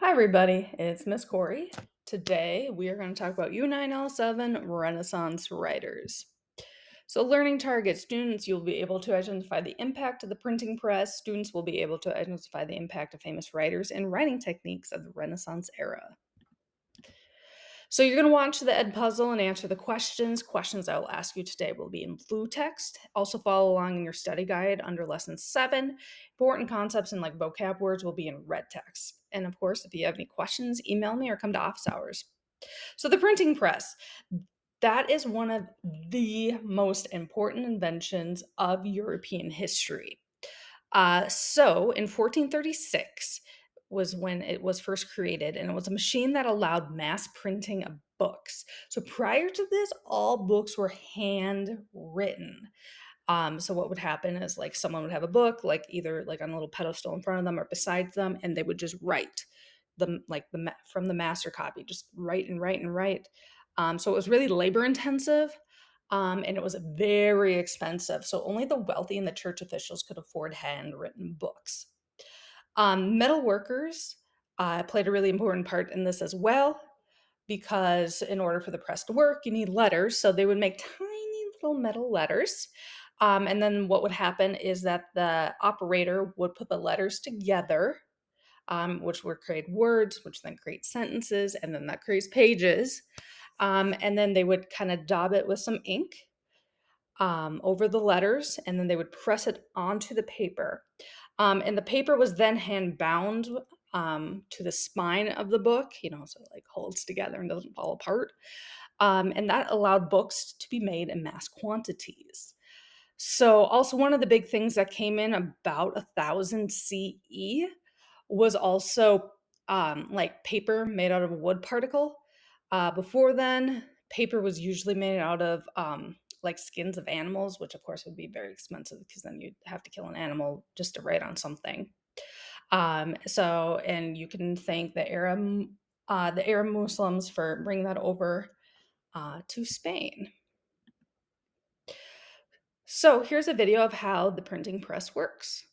Hi, everybody. It's Miss Corey. Today, we are going to talk about U9-L7 Renaissance writers. So, learning target students, you'll be able to identify the impact of the printing press. Students will be able to identify the impact of famous writers and writing techniques of the Renaissance era. So you're going to watch the Ed puzzle and answer the questions. Questions I will ask you today will be in blue text. Also follow along in your study guide under lesson 7. Important concepts and like vocab words will be in red text. And of course, if you have any questions, email me or come to office hours. So the printing press, that is one of the most important inventions of European history. So in 1436 was when it was first created, and it was a machine that allowed mass printing of books. So prior to this, all books were handwritten. So what would happen is like someone would have a book, like either like on a little pedestal in front of them or beside them, and they would just write from the master copy, just write and write and write. So it was really labor intensive. And it was very expensive. So only the wealthy and the church officials could afford handwritten books. Metal workers played a really important part in this as well, because in order for the press to work, you need letters. So they would make tiny little metal letters. And then what would happen is that the operator would put the letters together, which would create words, which then create sentences, and then that creates pages. And then they would kind of daub it with some ink over the letters, and then they would press it onto the paper. And the paper was then hand bound to the spine of the book, so it like holds together and doesn't fall apart. And that allowed books to be made in mass quantities. So, also one of the big things that came in about 1000 CE was also like paper made out of a wood particle. Before then, paper was usually made out of like skins of animals, which of course would be very expensive because then you'd have to kill an animal just to write on something. And you can thank the Arab Muslims for bringing that over to Spain. So here's a video of how the printing press works.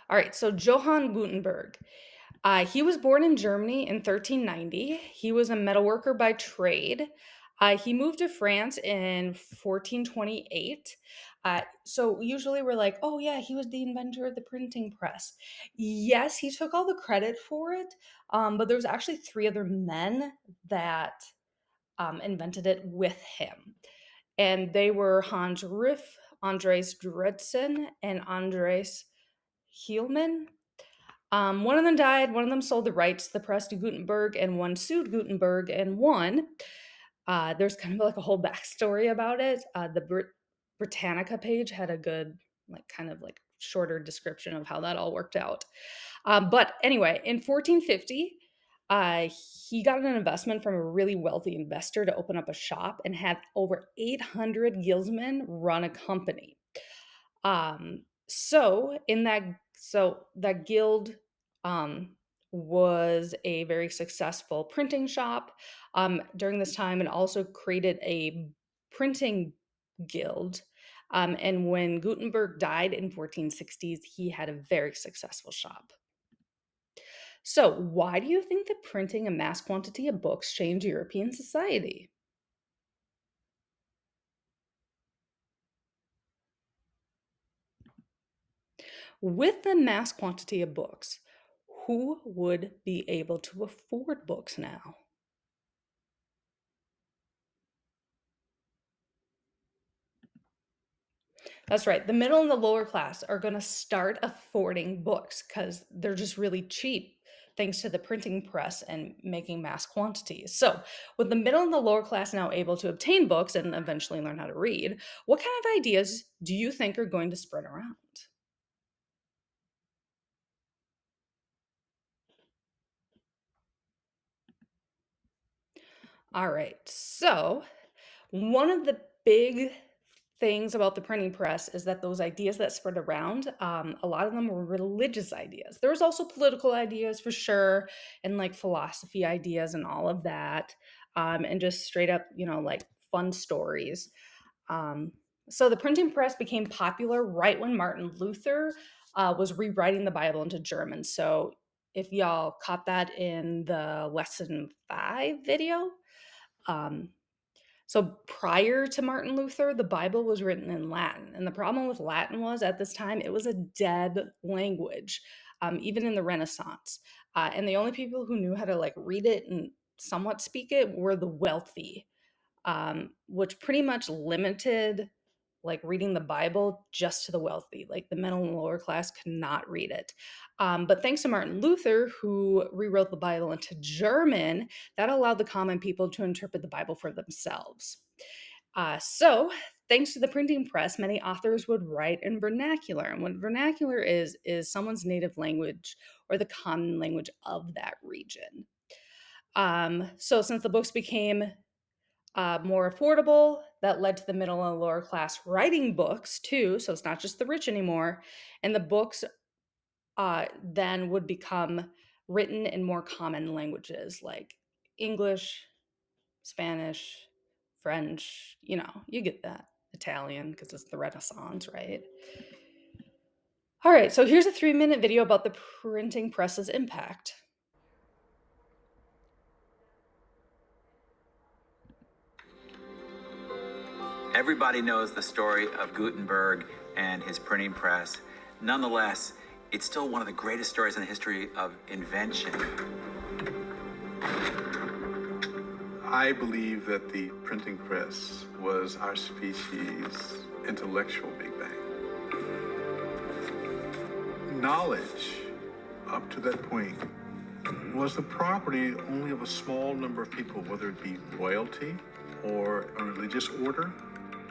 All right, so Johann Gutenberg. He was born in Germany in 1390. He was a metalworker by trade. He moved to France in 1428. So usually we're like, oh yeah, he was the inventor of the printing press. Yes, he took all the credit for it, but there was actually 3 other men that invented it with him. And they were Hans Riff, Andres Dredsen, and Andres Hielman. One of them died, one of them sold the rights to the press to Gutenberg, and one sued Gutenberg and won. There's kind of like a whole backstory about it. The Britannica page had a good, like, kind of like shorter description of how that all worked out. But anyway, in 1450, he got an investment from a really wealthy investor to open up a shop and had over 800 guildsmen run a company. So that guild um, was a very successful printing shop during this time, and also created a printing guild. And when Gutenberg died in 1460s, he had a very successful shop. So, why do you think that printing a mass quantity of books changed European society? With the mass quantity of books, who would be able to afford books now? That's right. The middle and the lower class are going to start affording books because they're just really cheap thanks to the printing press and making mass quantities. So, with the middle and the lower class now able to obtain books and eventually learn how to read, what kind of ideas do you think are going to spread around? All right. So, one of the big things about the printing press is that those ideas that spread around, a lot of them were religious ideas. There was also political ideas for sure, and like philosophy ideas and all of that, and just straight up, like fun stories. Um, so the printing press became popular right when Martin Luther was rewriting the Bible into German. So if y'all caught that in the lesson 5 video, um, so prior to Martin Luther, the Bible was written in Latin. And the problem with Latin was at this time, it was a dead language, even in the Renaissance. And the only people who knew how to like read it and somewhat speak it were the wealthy, which pretty much limited like reading the Bible just to the wealthy. Like the middle and lower class could not read it. But thanks to Martin Luther, who rewrote the Bible into German, that allowed the common people to interpret the Bible for themselves. So, thanks to the printing press, many authors would write in vernacular. And what vernacular is someone's native language or the common language of that region. So, since the books became more affordable, that led to the middle and lower class writing books too. So, it's not just the rich anymore. And the books then would become written in more common languages like English, Spanish, French, you get that. Italian, because it's the Renaissance, right? All right, so here's a 3-minute video about the printing press's impact. Everybody knows the story of Gutenberg and his printing press. Nonetheless, it's still one of the greatest stories in the history of invention. I believe that the printing press was our species' intellectual Big Bang. Knowledge, up to that point, was the property only of a small number of people, whether it be royalty or a religious order.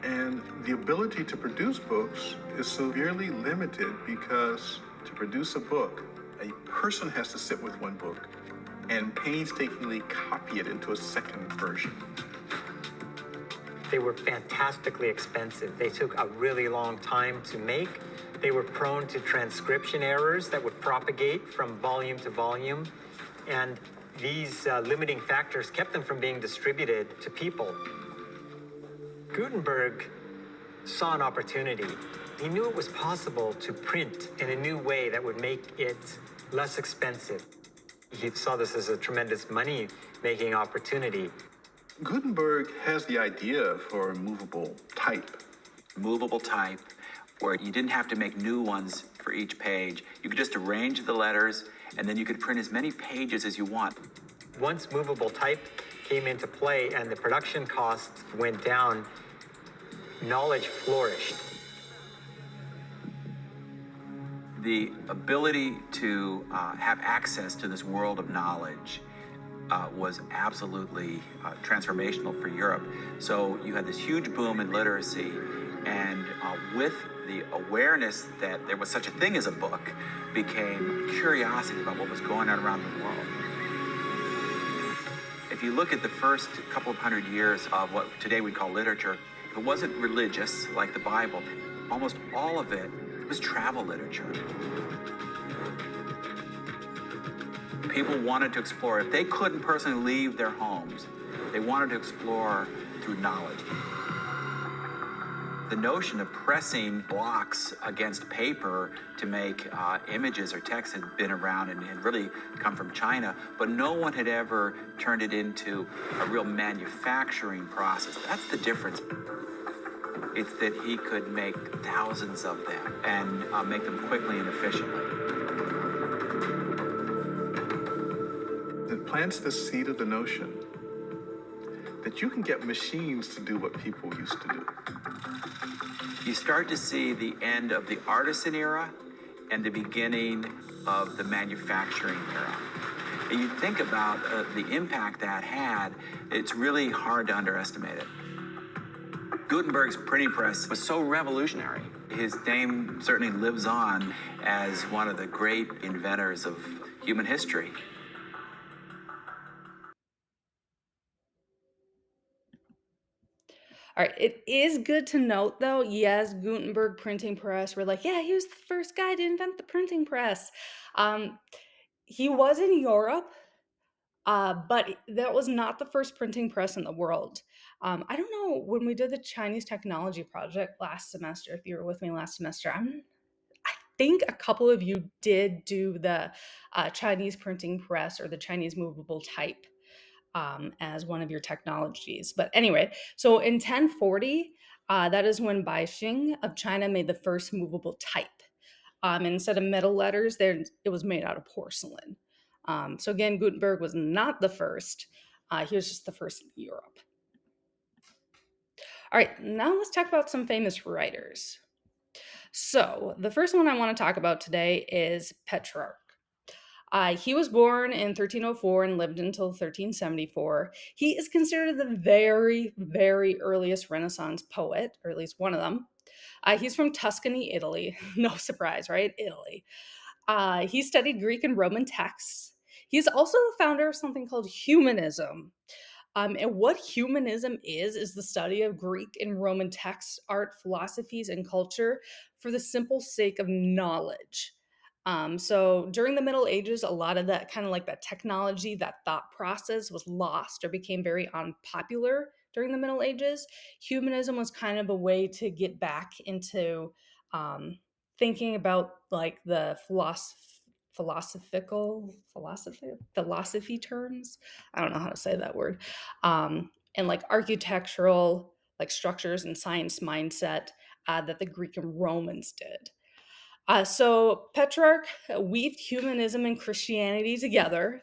And the ability to produce books is severely limited because to produce a book, a person has to sit with one book and painstakingly copy it into a second version. They were fantastically expensive. They took a really long time to make. They were prone to transcription errors that would propagate from volume to volume. And these limiting factors kept them from being distributed to people. Gutenberg saw an opportunity. He knew it was possible to print in a new way that would make it less expensive. He saw this as a tremendous money-making opportunity. Gutenberg has the idea for movable type. Movable type, where you didn't have to make new ones for each page. You could just arrange the letters, and then you could print as many pages as you want. Once movable type came into play and the production costs went down, knowledge flourished. The ability to have access to this world of knowledge was absolutely transformational for Europe. So you had this huge boom in literacy, And with the awareness that there was such a thing as a book, became curiosity about what was going on around the world. If you look at the first couple of hundred years of what today we call literature, it wasn't religious like the Bible. Almost all of it was travel literature. People wanted to explore. If they couldn't personally leave their homes, they wanted to explore through knowledge. The notion of pressing blocks against paper to make images or text had been around and had really come from China, but no one had ever turned it into a real manufacturing process. That's the difference. It's that he could make thousands of them and make them quickly and efficiently. It plants the seed of the notion that you can get machines to do what people used to do. You start to see the end of the artisan era and the beginning of the manufacturing era. And you think about the impact that had, it's really hard to underestimate it. Gutenberg's printing press was so revolutionary. His name certainly lives on as one of the great inventors of human history. All right, it is good to note though, yes, Gutenberg printing press, we're like, yeah, he was the first guy to invent the printing press. He was in Europe, but that was not the first printing press in the world. I don't know, when we did the Chinese technology project last semester, if you were with me last semester, I think a couple of you did do the Chinese printing press or the Chinese movable type as one of your technologies. But anyway, so in 1040, that is when Baixing of China made the first movable type. Instead of metal letters, there it was made out of porcelain. So again, Gutenberg was not the first. He was just the first in Europe. All right, now let's talk about some famous writers. So the first one I want to talk about today is Petrarch. He was born in 1304 and lived until 1374. He is considered the very, very earliest Renaissance poet, or at least one of them. He's from Tuscany, Italy. No surprise, right? Italy. He studied Greek and Roman texts. He's also the founder of something called humanism. And what humanism is the study of Greek and Roman texts, art, philosophies, and culture for the simple sake of knowledge. So during the Middle Ages, a lot of that kind of like that technology, that thought process was lost or became very unpopular during the Middle Ages. Humanism was kind of a way to get back into thinking about like the philosophy terms. I don't know how to say that word. And like architectural like structures and science mindset that the Greek and Romans did. So Petrarch weaved humanism and Christianity together.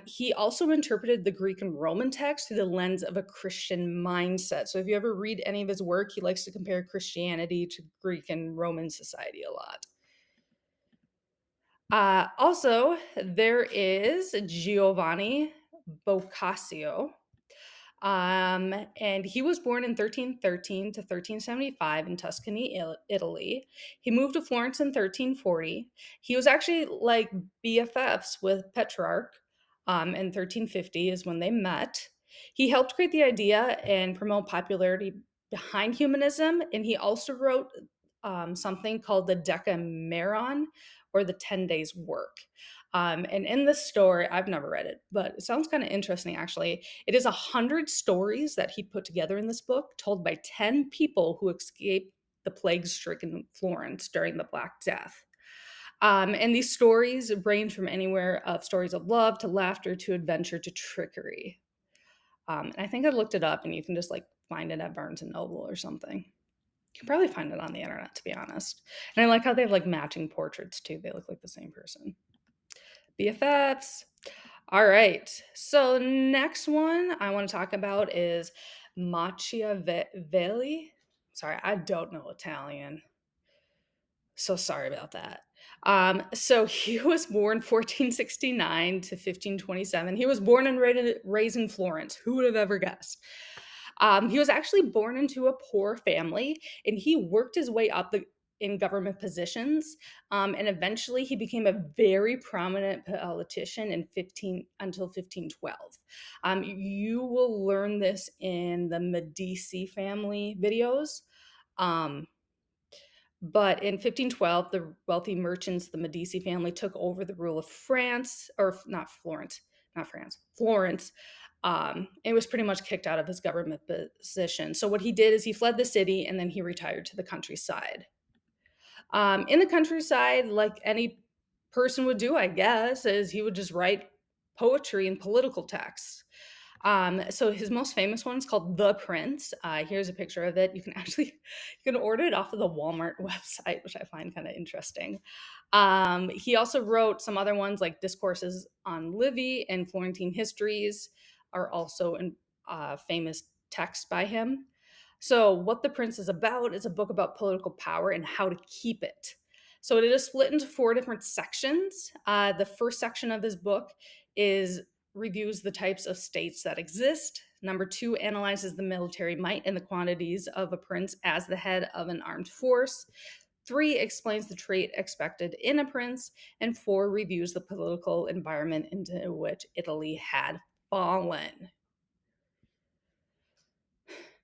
He also interpreted the Greek and Roman text through the lens of a Christian mindset. So if you ever read any of his work, he likes to compare Christianity to Greek and Roman society a lot. Also, there is Giovanni Boccaccio. And he was born in 1313 to 1375 in Tuscany, Italy. He moved to Florence in 1340. He was actually like BFFs with Petrarch. In 1350 is when they met. He helped create the idea and promote popularity behind humanism, and he also wrote something called the Decameron, or the 10 Days Work. And in this story, I've never read it, but it sounds kind of interesting actually. It is 100 stories that he put together in this book, told by 10 people who escaped the plague-stricken Florence during the Black Death. And these stories range from anywhere of stories of love to laughter to adventure to trickery. And I think I looked it up, and you can just like find it at Barnes and Noble or something. You can probably find it on the internet, to be honest. And I like how they have like matching portraits too. They look like the same person. BFFs. All right. So next one I want to talk about is Machiavelli. Sorry, I don't know Italian. So sorry about that. So he was born 1469 to 1527. He was born and raised in Florence. Who would have ever guessed? He was actually born into a poor family, and he worked his way up in government positions, and eventually he became a very prominent politician in 15 until 1512. You will learn this in the Medici family videos. Um, but in 1512, the wealthy merchants, the Medici family, took over the rule of France, or not Florence, not France, Florence. And was pretty much kicked out of his government position. So what he did is he fled the city and then he retired to the countryside. In the countryside, like any person would do, I guess, is he would just write poetry and political texts. So his most famous one is called The Prince. Here's a picture of it. You can actually you can order it off of the Walmart website, which I find kind of interesting. He also wrote some other ones like Discourses on Livy and Florentine Histories are also famous texts by him. So, what The Prince is about is a book about political power and how to keep it. So, it is split into 4 different sections. The first section of this book is reviews the types of states that exist. Number 2 analyzes the military might and the quantities of a prince as the head of an armed force. 3 explains the trait expected in a prince. And 4 reviews the political environment into which Italy had fallen.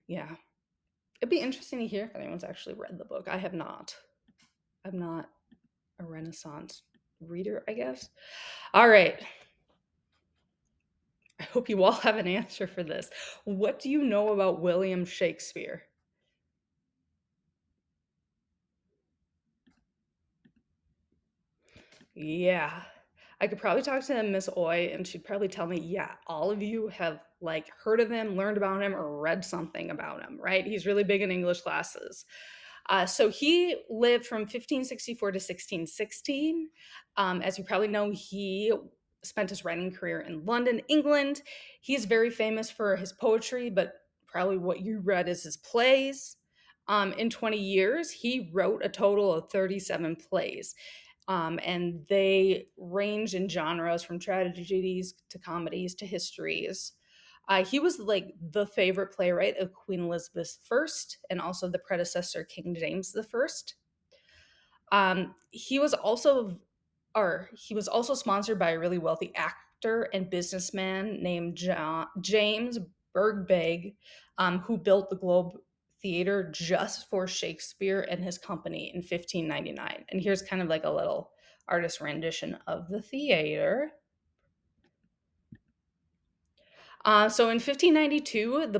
Yeah. It'd be interesting to hear if anyone's actually read the book. I have not. I'm not a Renaissance reader, I guess. All right. I hope you all have an answer for this. What do you know about William Shakespeare? Yeah. I could probably talk to Miss Oy and she'd probably tell me, yeah, all of you have like heard of him, learned about him, or read something about him, right? He's really big in English classes. So he lived from 1564 to 1616. As you probably know, he spent his writing career in London, England. He's very famous for his poetry, but probably what you read is his plays. In 20 years, he wrote a total of 37 plays. And they range in genres from tragedies to comedies to histories. He was like the favorite playwright of Queen Elizabeth I and also the predecessor King James I. He was also sponsored by a really wealthy actor and businessman named James Bergbag, who built the Globe Theater just for Shakespeare and his company in 1599. And here's kind of like a little artist rendition of the theater. So in 1592,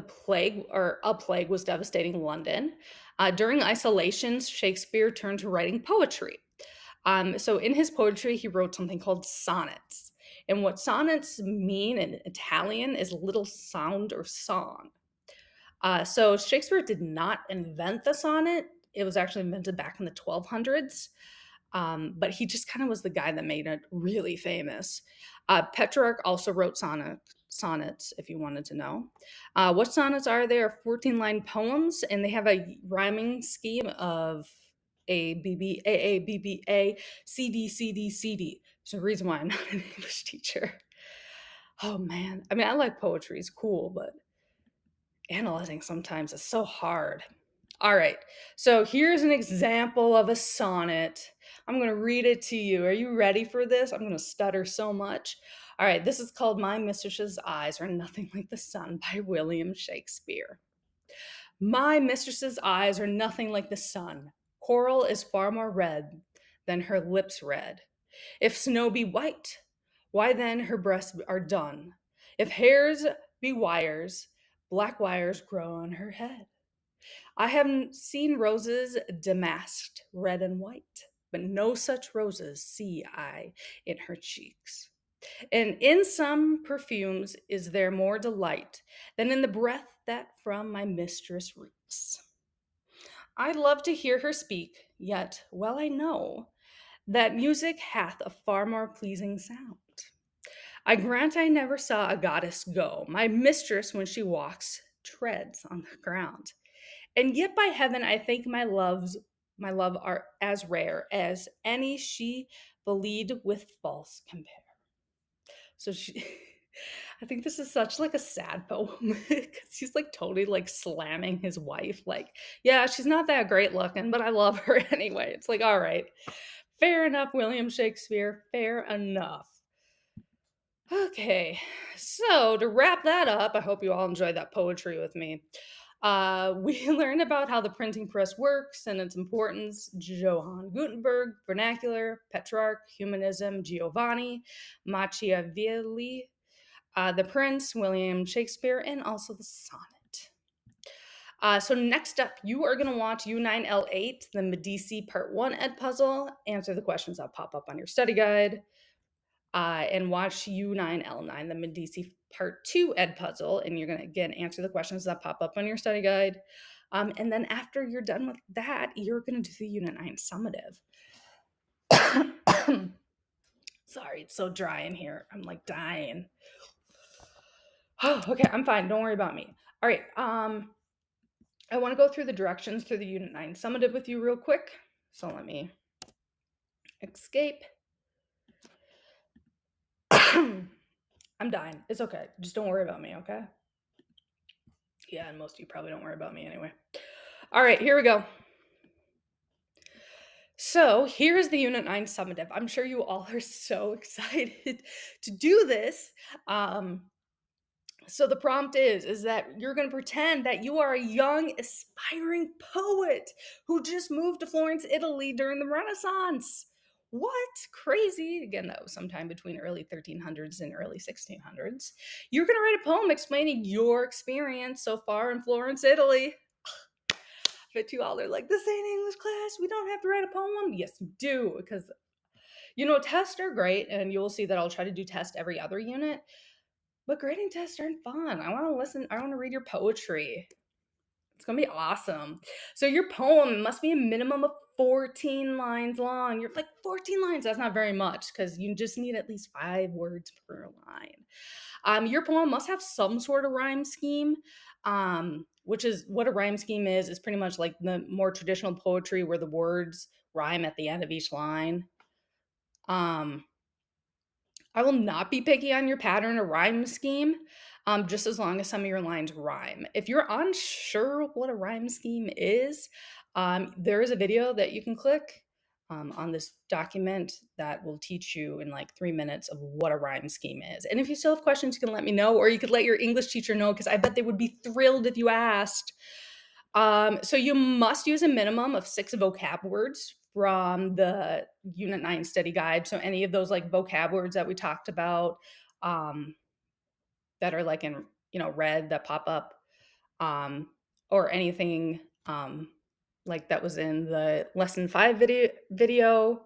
a plague was devastating London. During isolation, Shakespeare turned to writing poetry. So in his poetry, he wrote something called sonnets. And what sonnets mean in Italian is little sound or song. So Shakespeare did not invent the sonnet. It was actually invented back in the 1200s. But he just kind of was the guy that made it really famous. Petrarch also wrote sonnets, if you wanted to know. What sonnets are? They are 14-line poems, and they have a rhyming scheme of A, B, B, A, B, B, A, C, D, C, D, C, D. There's a reason why I'm not an English teacher. Oh, man. I mean, I like poetry. It's cool, but analyzing sometimes is so hard. All right, so here's an example of a sonnet. I'm going to read it to you. Are you ready for this? I'm going to stutter so much. All right, this is called My Mistress's Eyes Are Nothing Like the Sun by William Shakespeare. My mistress's eyes are nothing like the sun. Coral is far more red than her lips red. If snow be white, why then her breasts are dun. If hairs be wires, black wires grow on her head. I have seen roses damasked red and white, but no such roses see I in her cheeks. And in some perfumes is there more delight than in the breath that from my mistress reeks. I love to hear her speak, yet well I know that music hath a far more pleasing sound. I grant I never saw a goddess go. My mistress, when she walks, treads on the ground. And yet by heaven I think my love are as rare as any she believed with false compare. So she I think this is such like a sad poem because he's like totally like slamming his wife. Like, yeah, she's not that great looking, but I love her anyway. It's like, all right, fair enough, William Shakespeare, fair enough. Okay, so to wrap that up, I hope you all enjoyed that poetry with me. We learned about how the printing press works and its importance, Johann Gutenberg, vernacular, Petrarch, humanism, Giovanni, Machiavelli, the Prince, William Shakespeare, and also the sonnet. So next up, you are going to watch U9-L8, the Medici Part 1 Ed Puzzle, answer the questions that pop up on your study guide, and watch U9-L9, the Medici Part 2 Ed Puzzle, and you're going to, again, answer the questions that pop up on your study guide. And then after you're done with that, you're going to do the Unit 9 summative. Sorry, it's so dry in here. I'm like dying. Oh, okay, I'm fine. Don't worry about me. All right. I want to go through the directions through the Unit 9 summative with you real quick. So let me escape. I'm dying. It's okay. Just don't worry about me, okay? Yeah, and most of you probably don't worry about me anyway. All right, here we go. So here's the Unit 9 summative. I'm sure you all are so excited to do this. So the prompt is that you're going to pretend that you are a young, aspiring poet who just moved to Florence, Italy during the Renaissance. What? Crazy. Again, that was sometime between early 1300s and early 1600s. You're going to write a poem explaining your experience so far in Florence, Italy. But you all are like, this ain't English class. We don't have to write a poem. Yes, you do. Because, tests are great. And you'll see that I'll try to do tests every other unit. But grading tests aren't fun. I want to listen. I want to read your poetry. It's going to be awesome. So your poem must be a minimum of 14 lines long. You're like, 14 lines? That's not very much because you just need at least 5 words per line. Your poem must have some sort of rhyme scheme, which is what a rhyme scheme is pretty much like the more traditional poetry where the words rhyme at the end of each line. I will not be picky on your pattern or rhyme scheme, just as long as some of your lines rhyme. If you're unsure what a rhyme scheme is, there is a video that you can click on this document that will teach you in like 3 minutes of what a rhyme scheme is. And if you still have questions, you can let me know, or you could let your English teacher know, because I bet they would be thrilled if you asked. So you must use a minimum of 6 vocab words from the Unit 9 study guide. So any of those like vocab words that we talked about that are like in, red that pop up, or anything like that was in the lesson 5 video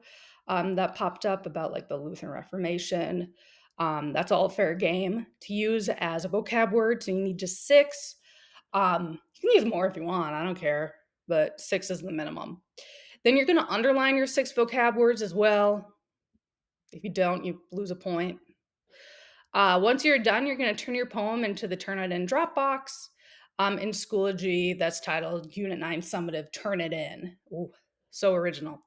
that popped up about like the Lutheran Reformation. That's all fair game to use as a vocab word. So you need just 6. You can use more if you want, I don't care, but 6 is the minimum. Then you're going to underline your 6 vocab words as well. If you don't, you lose a point. Once you're done, you're going to turn your poem into the Turn It In Dropbox in Schoology that's titled Unit 9 Summative Turn It In. Ooh, so original.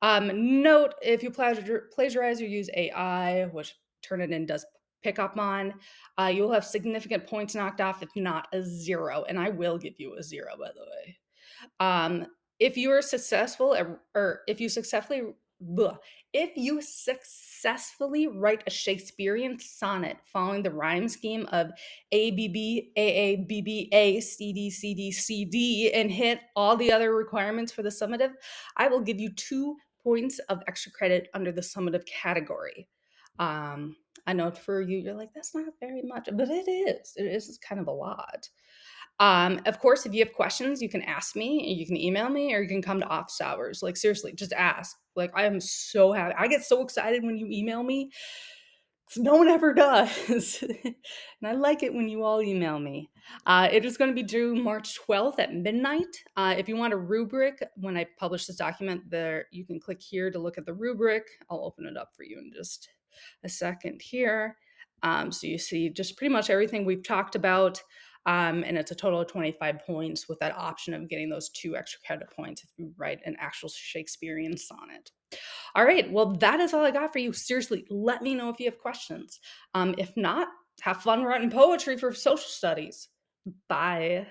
Note, if you plagiarize or use AI, which Turn It In does pick up on, you'll have significant points knocked off, if not a 0. And I will give you a 0, by the way. If you are successful, or if you successfully write a Shakespearean sonnet following the rhyme scheme of A B B A A B B A C D C D C D and hit all the other requirements for the summative, I will give you 2 points of extra credit under the summative category. I know for you, you're like, that's not very much, but it is. It is kind of a lot. Of course, if you have questions, you can ask me, you can email me, or you can come to office hours. Like, seriously, just ask. Like, I am so happy. I get so excited when you email me. No one ever does. And I like it when you all email me. It is going to be due March 12th at midnight. If you want a rubric, when I publish this document, there you can click here to look at the rubric. I'll open it up for you in just a second here. So you see just pretty much everything we've talked about. And it's a total of 25 points with that option of getting those 2 extra credit points if you write an actual Shakespearean sonnet. All right, well, that is all I got for you. Seriously, let me know if you have questions. If not, Have fun writing poetry for social studies. Bye.